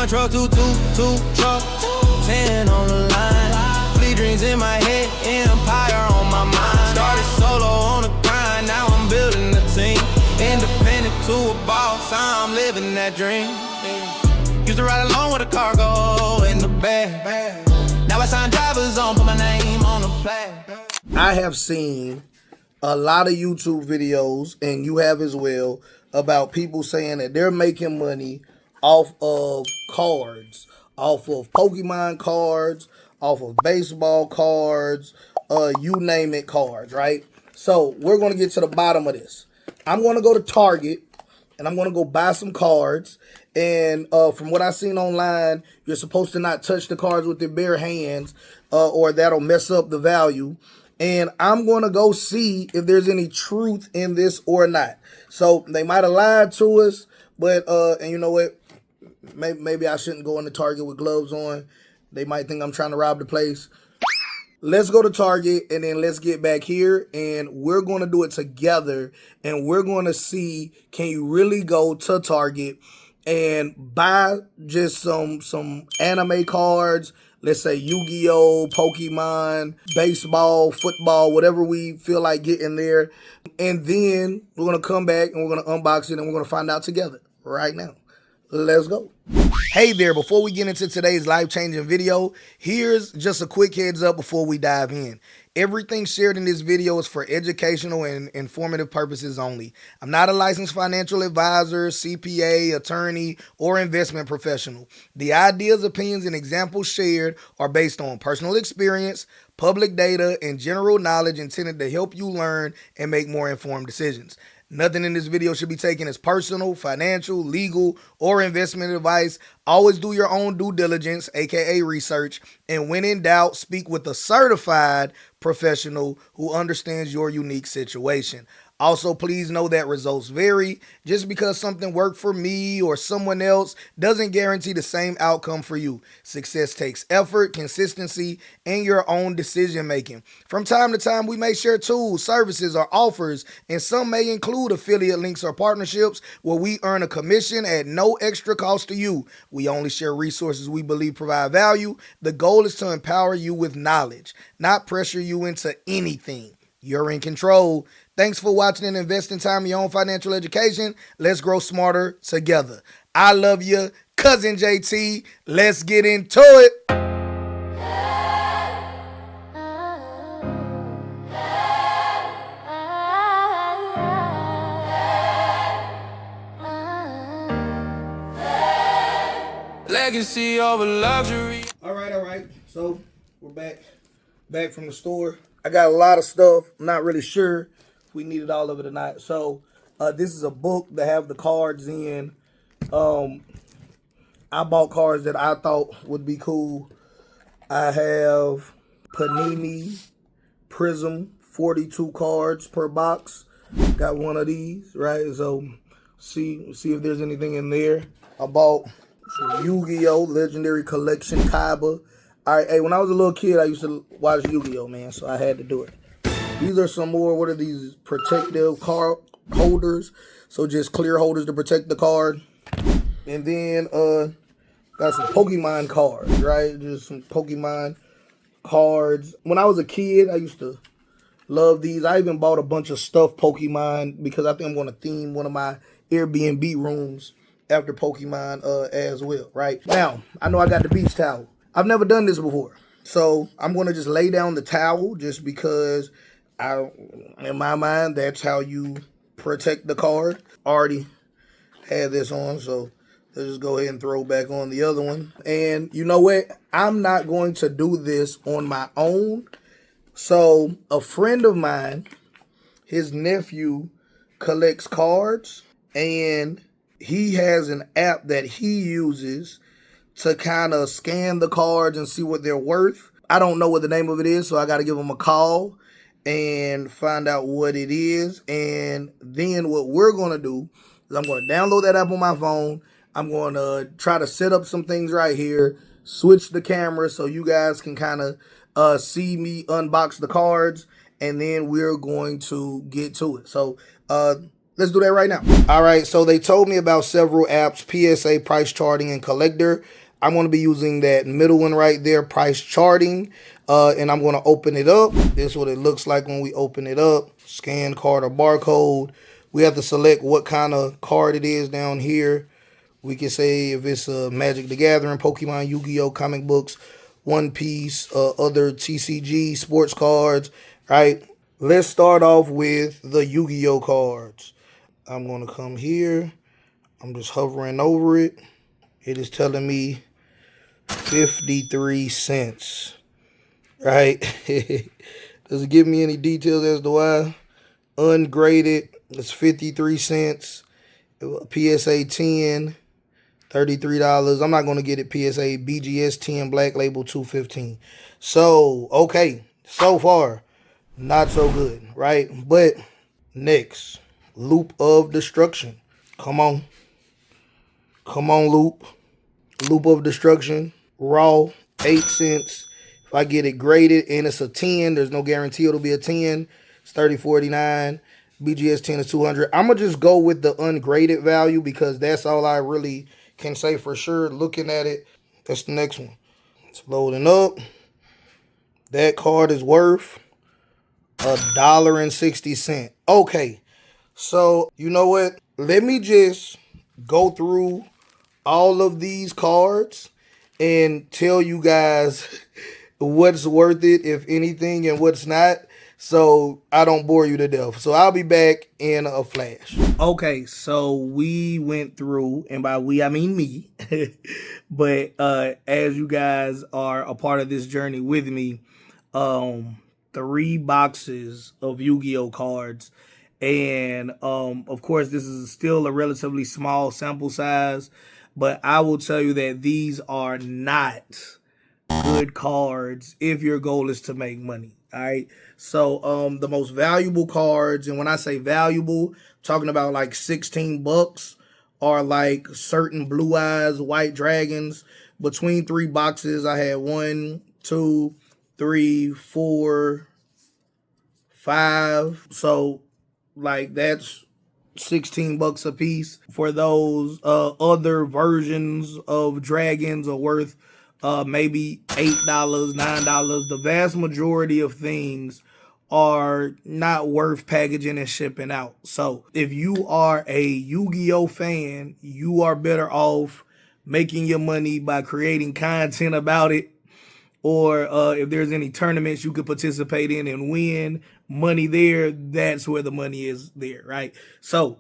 One truck, two truck, 10 on the line. Fleet dreams in my head, empire on my mind. Started solo on the grind, now I'm building a team. Independent to a boss, I'm living that dream. Used to ride along with a cargo in the bag. Now I sign drivers on, put my name on the flag. I have seen a lot of YouTube videos, and you have as well, about people saying that they're making money off of cards, off of Pokemon cards, off of baseball cards, you name it cards, right? So we're going to get to the bottom of this. I'm going to go to Target, and I'm going to go buy some cards. And from what I've seen online, you're supposed to not touch the cards with your bare hands, or that'll mess up the value. And I'm going to go see if there's any truth in this or not. So they might have lied to us, but, and you know what? Maybe I shouldn't go into Target with gloves on. They might think I'm trying to rob the place. Let's go to Target, and then let's get back here, and we're going to do it together, and we're going to see, can you really go to Target and buy just some anime cards, let's say Yu-Gi-Oh, Pokemon, baseball, football, whatever we feel like getting there, and then we're going to come back, and we're going to unbox it, and we're going to find out together right now. Let's go. Hey there, before we get into today's life-changing video, here's just a quick heads up before we dive in. Everything shared in this video is for educational and informative purposes only. I'm not a licensed financial advisor, CPA, attorney, or investment professional. The ideas, opinions, and examples shared are based on personal experience, public data, and general knowledge intended to help you learn and make more informed decisions. Nothing in this video should be taken as personal, financial, legal, or investment advice. Always do your own due diligence, aka research, and when in doubt, speak with a certified professional who understands your unique situation. Also, please know that results vary. Just because something worked for me or someone else doesn't guarantee the same outcome for you. Success takes effort, consistency, and your own decision making. From time to time, we may share tools, services, or offers, and some may include affiliate links or partnerships where we earn a commission at no extra cost to you. We only share resources we believe provide value. The goal is to empower you with knowledge, not pressure you into anything. You're in control. Thanks for watching and investing time in your own financial education. Let's grow smarter together. I love you, Cousin JT. Let's get into it. Legacy over luxury. All right. So we're back from the store. I got a lot of stuff. I'm not really sure if we needed all of it or not. So this is a book that have the cards in. I bought cards that I thought would be cool. I have Panini Prism, 42 cards per box. Got one of these, right? So see if there's anything in there. I bought some Yu-Gi-Oh! Legendary Collection Kaiba. All right, hey, when I was a little kid, I used to watch Yu-Gi-Oh, man, so I had to do it. These are some more, what are these, protective card holders. So just clear holders to protect the card. And then got some Pokemon cards, right? Just some Pokemon cards. When I was a kid, I used to love these. I even bought a bunch of stuffed Pokemon because I think I'm going to theme one of my Airbnb rooms after Pokemon as well, right? Now, I know I got the beach towel. I've never done this before, so I'm going to just lay down the towel just because in my mind, that's how you protect the card. Already had this on, so let's just go ahead and throw back on the other one. And you know what? I'm not going to do this on my own. So a friend of mine, his nephew collects cards, and he has an app that he uses to kind of scan the cards and see what they're worth. I don't know what the name of it is, so I got to give him a call and find out what it is. And then what we're going to do is I'm going to download that app on my phone. I'm going to try to set up some things right here, switch the camera so you guys can kind of see me unbox the cards, and then we're going to get to it. So Let's do that right now. All right, so they told me about several apps, PSA, price charting, and collector. I'm going to be using that middle one right there, price charting, and I'm going to open it up. This is what it looks like when we open it up. Scan card or barcode. We have to select what kind of card it is down here. We can say if it's Magic the Gathering, Pokemon, Yu-Gi-Oh, comic books, One Piece, other TCG, sports cards, right? Let's start off with the Yu-Gi-Oh cards. I'm going to come here. I'm just hovering over it. It is telling me 53 cents, right? Does it give me any details as to why? Ungraded, it's 53 cents. PSA 10, $33. I'm not going to get it PSA. BGS 10, Black Label 215. So, okay, so far, not so good, right? But next, Loop of Destruction. Come on. Come on, Loop. Loop of Destruction. Raw, 8 cents. If I get it graded and it's a 10, there's no guarantee it'll be a 10. It's $30.49. BGS 10 is 200. I'm going to just go with the ungraded value because that's all I really can say for sure. Looking at it, that's the next one. It's loading up. That card is worth $1.60. Okay, so you know what? Let me just go through all of these cards and tell you guys what's worth it, if anything, and what's not, so I don't bore you to death. So I'll be back in a flash. Okay, so we went through, and by we, I mean me, but as you guys are a part of this journey with me, 3 boxes of Yu-Gi-Oh cards. And of course, this is still a relatively small sample size, but I will tell you that these are not good cards if your goal is to make money. All right. So the most valuable cards, and when I say valuable, I'm talking about like 16 bucks, are like certain Blue Eyes, White Dragons. Between 3 boxes, I had 1, 2, 3, 4, 5. So like that's 16 bucks a piece. For those other versions of dragons are worth maybe $8, $9. The vast majority of things are not worth packaging and shipping out. So if you are a Yu-Gi-Oh fan, you are better off making your money by creating content about it, or if there's any tournaments you could participate in and win money there, that's where the money is there, right? So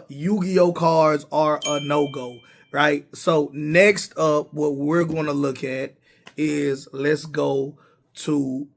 Yu-Gi-Oh cards are a no-go, right? So next up, what we're going to look at is, let's go to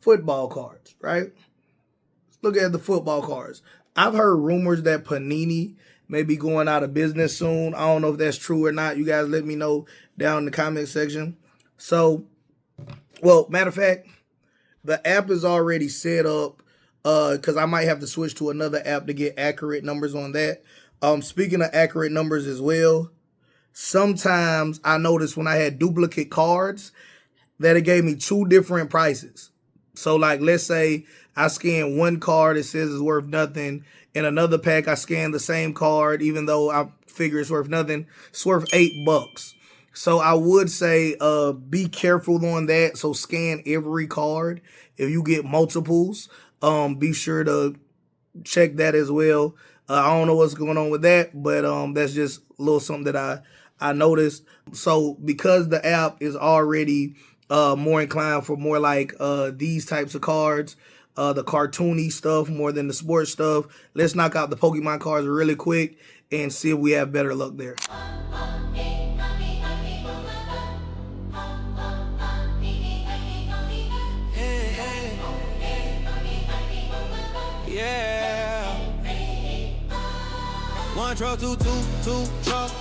football cards, right? Let's look at the football cards. I've heard rumors that Panini may be going out of business soon. I don't know if that's true or not. You guys let me know down in the comment section. So, well, matter of fact, the app is already set up because I might have to switch to another app to get accurate numbers on that. Speaking of accurate numbers as well, sometimes I noticed when I had duplicate cards that it gave me 2 different prices. So like, let's say I scan one card, it says it's worth nothing. In another pack, I scan the same card, even though I figure it's worth nothing. It's worth $8. So I would say be careful on that. So scan every card. If you get multiples, be sure to check that as well. I don't know what's going on with that, but that's just a little something that I noticed. So because the app is already more inclined for more like these types of cards, the cartoony stuff more than the sports stuff, let's knock out the Pokemon cards really quick and see if we have better luck there. Yeah. 1 truck, 2 truck,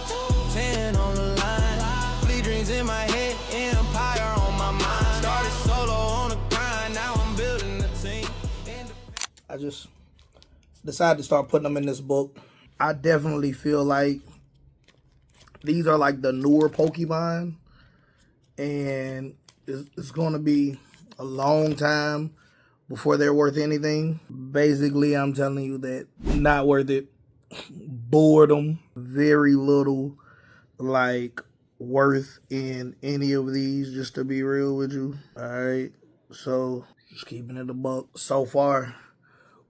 10 on the line. Fleet dreams in my head, empire on my mind. Started solo on the grind, now I'm building a team. I just decided to start putting them in this book. I definitely feel like these are like the newer Pokemon, and it's going to be a long time before they're worth anything. Basically, I'm telling you that not worth it. Boredom, very little like worth in any of these, just to be real with you. All right, so just keeping it a buck. So far,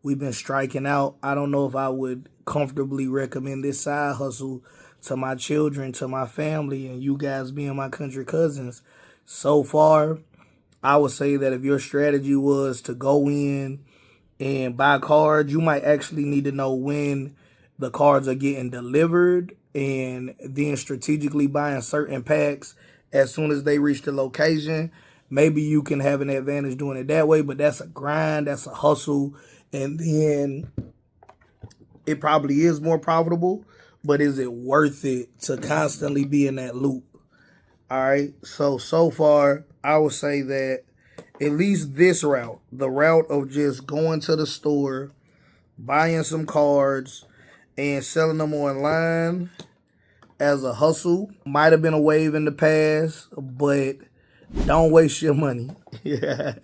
we've been striking out. I don't know if I would comfortably recommend this side hustle to my children, to my family, and you guys being my country cousins. So far, I would say that if your strategy was to go in and buy cards, you might actually need to know when the cards are getting delivered and then strategically buying certain packs as soon as they reach the location. Maybe you can have an advantage doing it that way, but that's a grind, that's a hustle, and then it probably is more profitable, but is it worth it to constantly be in that loop? All right, so far, I would say that at least this route, the route of just going to the store, buying some cards, and selling them online as a hustle, might have been a wave in the past, but don't waste your money. Yeah,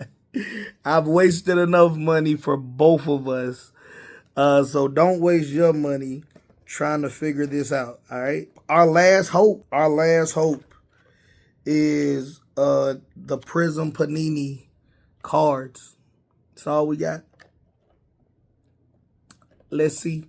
I've wasted enough money for both of us. So don't waste your money trying to figure this out, all right? Our last hope is the Prism Panini cards. That's all we got. Let's see.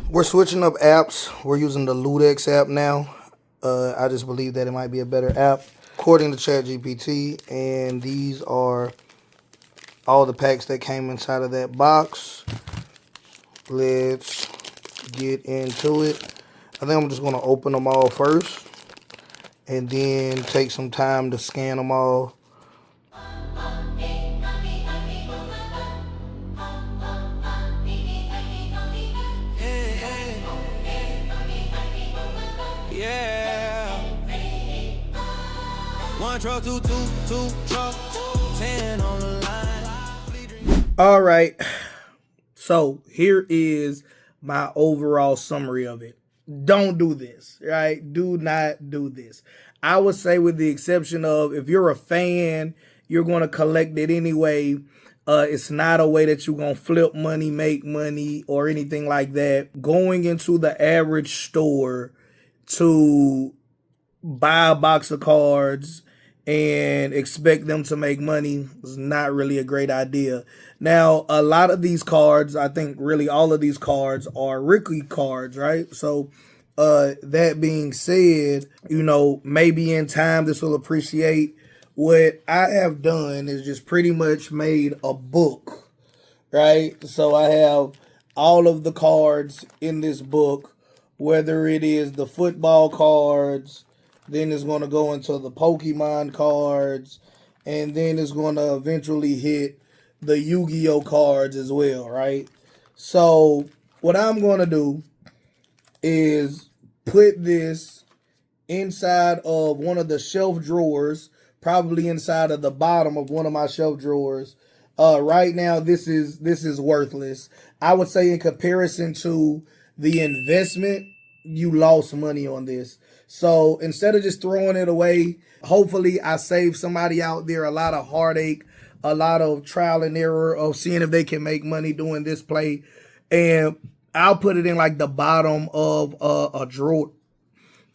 We're switching up apps. We're using the Ludex app now. I just believe that it might be a better app, according to ChatGPT. And these are all the packs that came inside of that box. Let's get into it. I think I'm just going to open them all first and then take some time to scan them all. Yeah. One truck, two truck, 10 on the line. All right. So here is my overall summary of it. Don't do this, right? Do not do this. I would say, with the exception of if you're a fan, you're going to collect it anyway. It's not a way that you're going to flip money, make money, or anything like that. Going into the average store to buy a box of cards and expect them to make money is not really a great idea. Now, a lot of these cards, I think really all of these cards are rookie cards, right? So that being said, you know, maybe in time this will appreciate. What I have done is just pretty much made a book, right? So I have all of the cards in this book, whether it is the football cards, then it's going to go into the Pokemon cards, and then it's going to eventually hit the Yu-Gi-Oh cards as well, right? So what I'm going to do is put this inside of one of the shelf drawers, probably inside of the bottom of one of my shelf drawers. Right now, this is worthless. I would say in comparison to the investment, you lost money on this. So instead of just throwing it away, hopefully I save somebody out there a lot of heartache, a lot of trial and error of seeing if they can make money doing this play. And I'll put it in like the bottom of a drawer.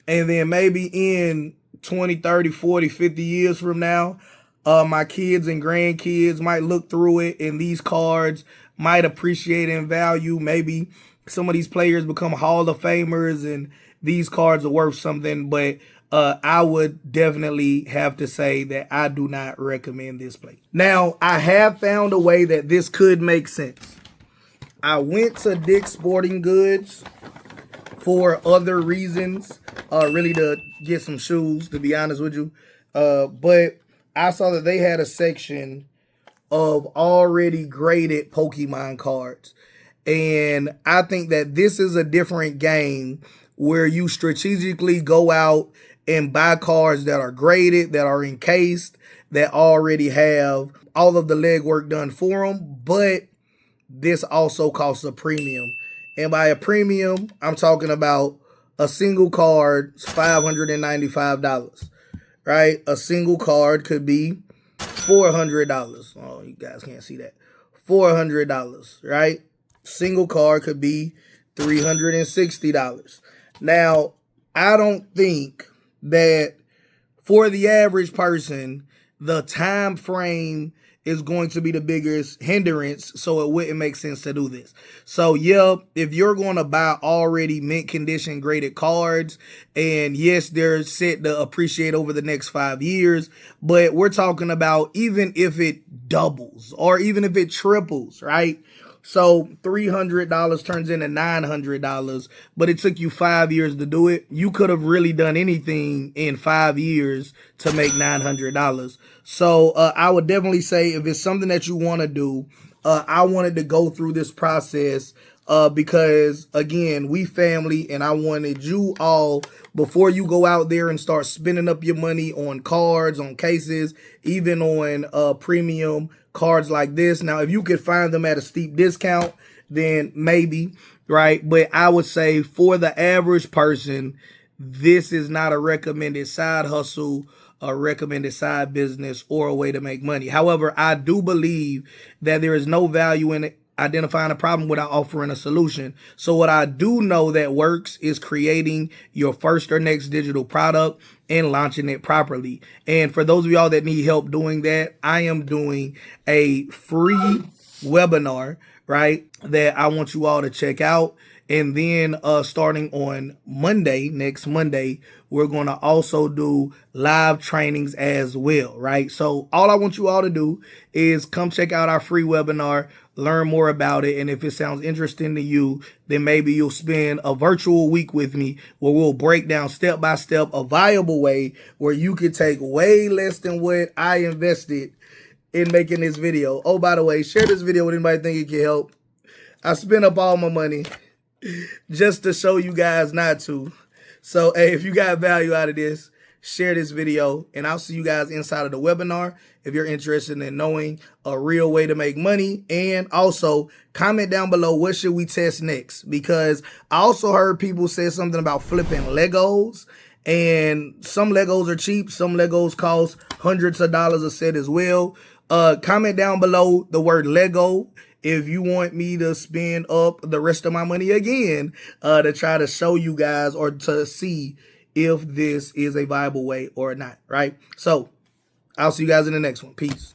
And then maybe in 20, 30, 40, 50 years from now, my kids and grandkids might look through it and these cards might appreciate in value. Maybe some of these players become Hall of Famers and these cards are worth something. But I would definitely have to say that I do not recommend this play. Now, I have found a way that this could make sense. I went to Dick's Sporting Goods for other reasons, really to get some shoes, to be honest with you. But I saw that they had a section of already graded Pokemon cards. And I think that this is a different game where you strategically go out and buy cards that are graded, that are encased, that already have all of the legwork done for them. But this also costs a premium. And by a premium, I'm talking about a single card is $595, right? A single card could be $400. Oh, you guys can't see that. $400, right? Single car could be $360. Now, I don't think that for the average person, the time frame is going to be the biggest hindrance, so it wouldn't make sense to do this. So yeah, if you're going to buy already mint condition graded cards, and yes, they're set to appreciate over the next 5 years, but we're talking about even if it doubles or even if it triples, right? So $300 turns into $900, but it took you 5 years to do it. You could have really done anything in 5 years to make $900. So I would definitely say if it's something that you want to do, I wanted to go through this process because, again, we family, and I wanted you all, before you go out there and start spending up your money on cards, on cases, even on premium cards like this. Now, if you could find them at a steep discount, then maybe, right? But I would say for the average person, this is not a recommended side hustle, a recommended side business, or a way to make money. However, I do believe that there is no value in identifying a problem without offering a solution. So what I do know that works is creating your first or next digital product and launching it properly. And for those of y'all that need help doing that, I am doing a free webinar, right, that I want you all to check out. And then starting on Monday, next Monday, we're going to also do live trainings as well, right? So all I want you all to do is come check out our free webinar, learn more about it. And if it sounds interesting to you, then maybe you'll spend a virtual week with me where we'll break down step by step a viable way where you could take way less than what I invested in making this video. Oh, by the way, share this video with anybody think it can help. I spent up all my money just to show you guys not to. So, hey, if you got value out of this, share this video, and I'll see you guys inside of the webinar if you're interested in knowing a real way to make money. And also, comment down below, what should we test next? Because I also heard people say something about flipping Legos, and some Legos are cheap. Some Legos cost hundreds of dollars a set as well. Comment down below the word Lego if you want me to spend up the rest of my money again to try to show you guys or to see if this is a viable way or not, right? So I'll see you guys in the next one. Peace.